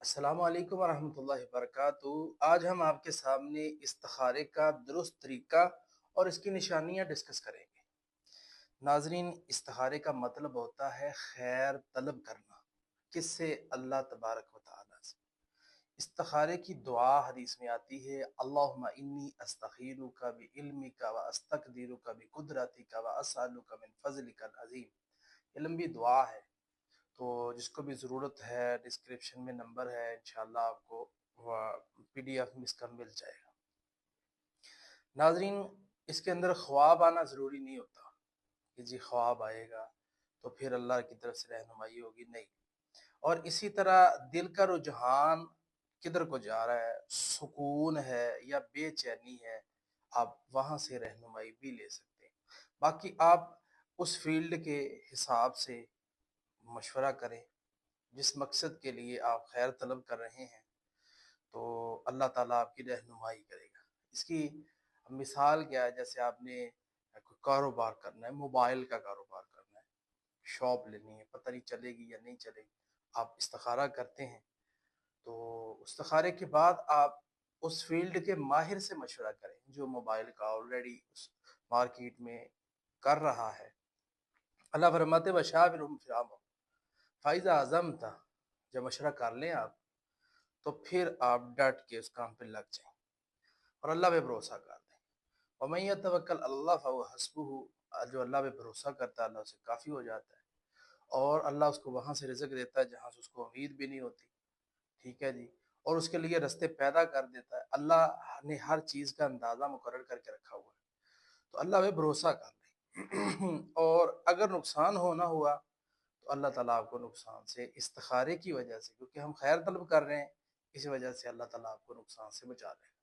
السلام علیکم ورحمۃ اللہ وبرکاتہ۔ آج ہم آپ کے سامنے استخارے کا درست طریقہ اور اس کی نشانیاں ڈسکس کریں گے۔ ناظرین، استخارے کا مطلب ہوتا ہے خیر طلب کرنا، کس سے؟ اللہ تبارک و تعالیٰ سے۔ استخارے کی دعا حدیث میں آتی ہے، اللہم انی استخیرک بعلمک و استقدرک بقدرتک و اسألک من فضلک العظیم۔ یہ لمبی دعا ہے، تو جس کو بھی ضرورت ہے ڈسکرپشن میں نمبر ہے، انشاءاللہ آپ کو وہ PDF میں اس کا مل جائے گا۔ ناظرین، اس کے اندر خواب آنا ضروری نہیں ہوتا کہ جی خواب آئے گا تو پھر اللہ کی طرف سے رہنمائی ہوگی، نہیں۔ اور اسی طرح دل کا رجحان کدھر کو جا رہا ہے، سکون ہے یا بے چینی ہے، آپ وہاں سے رہنمائی بھی لے سکتے ہیں۔ باقی آپ اس فیلڈ کے حساب سے مشورہ کریں جس مقصد کے لیے آپ خیر طلب کر رہے ہیں، تو اللہ تعالیٰ آپ کی رہنمائی کرے گا۔ اس کی مثال کیا ہے؟ جیسے آپ نے کوئی کاروبار کرنا ہے، موبائل کا کاروبار کرنا ہے، شاپ لینی ہے، پتہ نہیں چلے گی یا نہیں چلے گی، آپ استخارہ کرتے ہیں، تو استخارے کے بعد آپ اس فیلڈ کے ماہر سے مشورہ کریں جو موبائل کا آلریڈی اس مارکیٹ میں کر رہا ہے۔ اللہ فرماتے وشاورہم فی الامر فَإِذَا عَزَمْتَ، جب مشورہ کر لیں آپ تو پھر آپ ڈٹ کے اس کام پہ لگ جائیں اور اللہ پہ بھروسہ کر دیں۔ وَمَن يَتَوَكَّلْ عَلَى اللَّهِ فَهُوَ حَسْبُهُ، جو اللہ پہ بھروسہ کرتا ہے اللہ اسے کافی ہو جاتا ہے، اور اللہ اس کو وہاں سے رزق دیتا ہے جہاں سے اس کو امید بھی نہیں ہوتی، ٹھیک ہے جی، اور اس کے لیے رستے پیدا کر دیتا ہے۔ اللہ نے ہر چیز کا اندازہ مقرر کر کے رکھا ہوا ہے، تو اللہ پہ بھروسہ کر لیں اور اگر نقصان ہونا ہوا تو اللہ تعالیٰ آپ کو نقصان سے استخارے کی وجہ سے، کیونکہ ہم خیر طلب کر رہے ہیں، اس وجہ سے اللہ تعالیٰ آپ کو نقصان سے بچا لے گا۔